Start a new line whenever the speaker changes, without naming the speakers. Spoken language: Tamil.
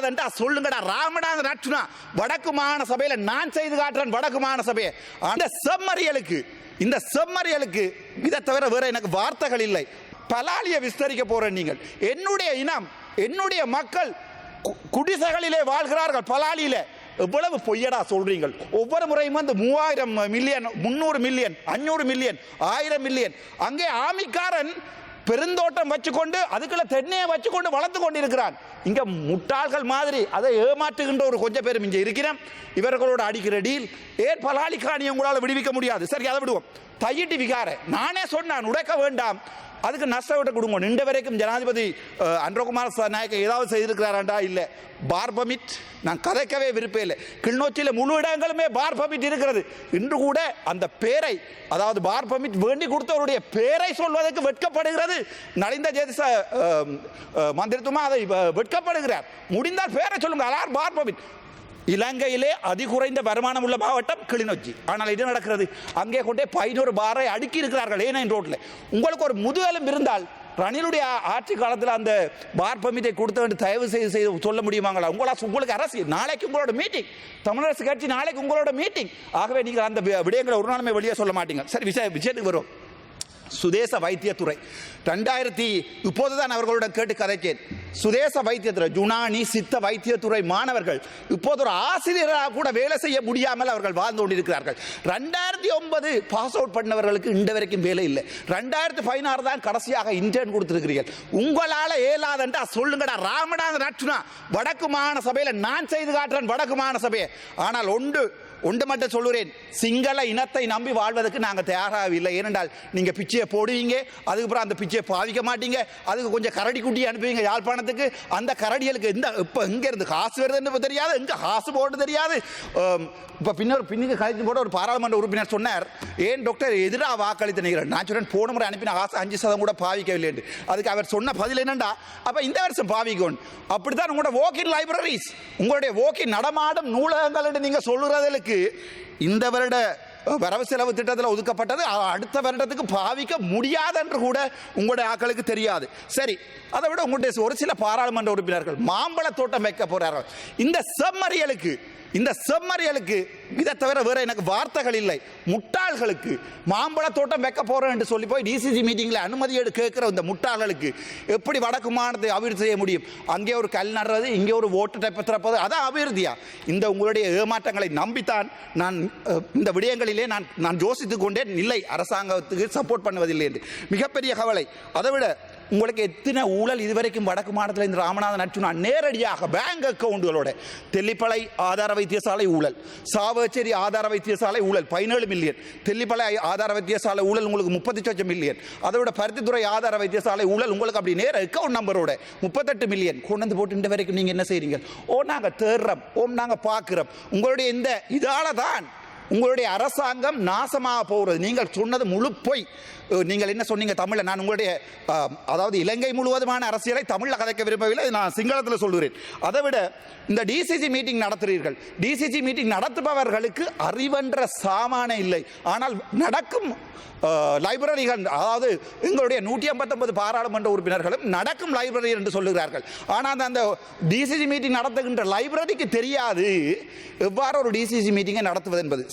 இயலாதென்றா சொல்லுங்கடா. ராமநாதன் அர்ச்சுனா வடக்கு மாகாண சபையில நான் செய்து காட்டுறேன். வடக்கு மாகாண சபையை இந்த செம்மறியலுக்கு இதை தவிர வேற எனக்கு வார்த்தைகள் இல்லை. பலாலியை விஸ்தரிக்க போறேன். நீங்கள் என்னுடைய இனம், என்னுடைய மக்கள் குடிசைகளிலே வாழ்கிறார்கள். பலாலியில எவ்வளவு பொய்யடா சொல்றீங்கள். ஒவ்வொரு முறையும் வந்து 3000 மில்லியன், 300 மில்லியன், 500 மில்லியன், 1000 மில்லியன். அங்கே ஆமிக்காரன் பெருந்தோட்டம் வச்சுக்கொண்டு அதுக்குள்ள தென்னையை வச்சுக்கொண்டு வளர்த்து கொண்டிருக்கிறான். இங்க முட்டாள்கள் மாதிரி அதை ஏமாற்றுகின்ற ஒரு கொஞ்சம் பேரும் இங்கே இருக்கிறோம். இவர்களோட அடிக்கிற டீல் ஏன் பலாலி காணியை உங்களால் விடுவிக்க முடியாது. சரி, அதை விடுவோம். தையிட்டு விகார நானே சொன்னான் உடைக்க வேண்டாம், அதுக்கு நஷ்டவிட்ட கொடுங்க. நின்ற வரைக்கும் ஜனாதிபதி அன்றகுமார் நாயக்க ஏதாவது செய்திருக்கிறாராண்டா? இல்லை. பார் பர்மிட் நான் கதைக்கவே விருப்பம் இல்லை. கிளிநொச்சியில் முழு இடங்களுமே பார் பர்மிட் இருக்கிறது. இன்று கூட அந்த பேரை, அதாவது பார் பர்மிட் வேண்டி கொடுத்தவருடைய பேரை சொல்வதற்கு வெட்கப்படுகிறது. நலிந்த ஜேதிச மந்திரித்துவமா அதை வெட்கப்படுகிறார். முடிந்தால் பேரை சொல்லுங்க. அலார் பார் பர்மிட். இலங்கையிலே அதிகுறைந்த வருமானம் உள்ள மாவட்டம் கிளிநொச்சி. ஆனால் இது நடக்கிறது. அங்கே கொண்டே 500 பாரை அடுக்கி இருக்கிறார்கள் ஏனைன் ரோட்டில். உங்களுக்கு ஒரு முதுகெலும்பு இருந்தால் ரணிலுடைய ஆட்சி காலத்தில் அந்த பார் பர்மிட்டை கொடுத்த வேண்டிய தயவு செய்து சொல்ல முடியுமாங்களா? உங்களுக்கு அரசியல் நாளைக்கு உங்களோட மீட்டிங், தமிழரசு கட்சி நாளைக்கு உங்களோட மீட்டிங். ஆகவே நீங்கள் அந்த விடயங்களை ஒரு நாளுமே வெளியே சொல்ல மாட்டீங்க. சரி, விஷயத்துக்கு வருவோம். சுதேச வைத்தியத்துறை 2000 இப்போதுதான் அவர்களுடன் கேட்டு கதைக்கேன். சுதேச வைத்தியத்துறை, யுனானி சித்த வைத்தியத்துறை மாணவர்கள் இப்போது ஒரு ஆசிரியராக கூட வேலை செய்ய முடியாமல் அவர்கள் வாழ்ந்து கொண்டிருக்கிறார்கள். 2009 பாஸ் அவுட் பண்ணவர்களுக்கு இன்று வரைக்கும் வேலை இல்லை. 2016 தான் கடைசியாக இன்டர்ன் கொடுத்திருக்கிறீர்கள். உங்களால் ஏலாதென்றா சொல்லுங்கடா. ராமநாதன் அர்ச்சுனா வடக்கு மாகாண சபையில நான் செய்து காட்டுறேன். வடக்கு மாகாண சபையை. ஆனால் ஒன்று மட்டும் சொல்லுறேன், சிங்கள இனத்தை நம்பி வாழ்வதற்கு நாங்கள் தயாராகவில்லை. ஏனென்றால் நீங்கள் பிச்சையை போடுவீங்க, அதுக்கப்புறம் அந்த பிச்சையை பாவிக்க மாட்டீங்க, அதுக்கு கொஞ்சம் கரடி குட்டி அனுப்புவீங்க யாழ்ப்பாணத்துக்கு. அந்த கரடிகளுக்கு இப்போ இருந்து காசு வருதுன்னு தெரியாது, எங்கே காசு போட்டு தெரியாது. இப்போ பின்னுக்கு கழித்து போட ஒரு பாராளுமன்ற உறுப்பினர் சொன்னார், ஏன் டாக்டர் எதிராக வாக்களித்து நிற்கிறேன். நான் சொன்னேன் போன முறை அனுப்பின காசு 5% கூட பாவிக்கவில்லை என்று. அதுக்கு அவர் சொன்ன பதில் என்னண்டா, அப்போ இந்த வருஷம் பாவிக்கணும். அப்படித்தான் உங்களோட வாக்கின் லைப்ரரிஸ், உங்களுடைய வாக்கின் நடமாடும் நூலகங்கள் என்று நீங்கள் சொல்லுறதுக்கு இந்த வருட வரவு செலவு திட்டத்தில் ஒதுக்கப்பட்டது அடுத்த வருடத்துக்கு பாவிக்க முடியாது என்று கூட உங்களுடைய ஆக்களுக்கு தெரியாது. சரி, அதை விட உங்களுடைய ஒரு சில பாராளுமன்ற உறுப்பினர்கள் மாம்பழ தோட்டம் வைக்க போறார்கள். இந்த செம்மறியலுக்கு இதை தவிர வேற எனக்கு வார்த்தைகள் இல்லை. முட்டாள்களுக்கு மாம்பழ தோட்டம் வைக்க போறேன் என்று சொல்லி போய் டிசிசி மீட்டிங்ல அனுமதி கேட்கிற இந்த முட்டாள்களுக்கு எப்படி வடக்கு மாகாணத்தை அபிவிருத்தி செய்ய முடியும்? அங்கே ஒரு கல் நடுறது, இங்கே ஒரு ஓட்டு டைப்பை திறப்பது, அதான் அபிவிருத்தியா? இந்த உங்களுடைய ஏமாற்றங்களை நம்பித்தான் நான் இந்த விடயங்களிலே நான் யோசித்துக் கொண்டேன். இல்லை, அரசாங்கத்துக்கு சப்போர்ட் பண்ணுவதில்லை என்று மிகப்பெரிய கவலை. அதை விட உங்களுக்கு எத்தனை ஊழல் இதுவரைக்கும் வடக்கு மாநிலத்தில் இந்த ராமநாதன் அர்ச்சுனா நேரடியாக பேங்க் அக்கவுண்டுகளோட, தெல்லிப்பளை ஆதார வைத்தியசாலை ஊழல், சாவச்சேரி ஆதார வைத்தியசாலை ஊழல் 17 மில்லியன், தெல்லிப்பளை ஆதார வைத்தியசாலை ஊழல் உங்களுக்கு 38 மில்லியன், அதோட பருத்தித்துறை ஆதார வைத்தியசாலை ஊழல் உங்களுக்கு அப்படி நேர அக்கவுண்ட் நம்பரோட 38 மில்லியன் கொண்டு வந்து போட்டு இந்த வரைக்கும் நீங்க என்ன செய்றீங்க? நாங்க தேடுறோம், நாங்க பார்க்கிறோம். உங்களுடைய இந்த இதால தான் உங்களுடைய அரசாங்கம் நாசமாக போகிறது. நீங்கள் சொன்னது முழு பொய். நீங்கள் என்ன சொன்னீங்க தமிழில்? நான் உங்களுடைய அதாவது இலங்கை முழுவதுமான அரசியலை தமிழில் கதைக்க விரும்பவில்லை, நான் சிங்களத்தில் சொல்கிறேன். அதை விட இந்த டிசிசி மீட்டிங் நடத்துகிறீர்கள். டிசிசி மீட்டிங் நடத்துபவர்களுக்கு அறிவென்ற சாமான இல்லை. ஆனால் நடக்கும் லைப்ரரிகள், அதாவது எங்களுடைய 159 பாராளுமன்ற உறுப்பினர்களும் நடக்கும் லைப்ரரி என்று சொல்லுகிறார்கள். ஆனால் அந்த டிசிசி மீட்டிங் நடத்துகின்ற லைப்ரரிக்கு தெரியாது எவ்வாறு ஒரு டிசிசி மீட்டிங்கை நடத்துவது என்பது.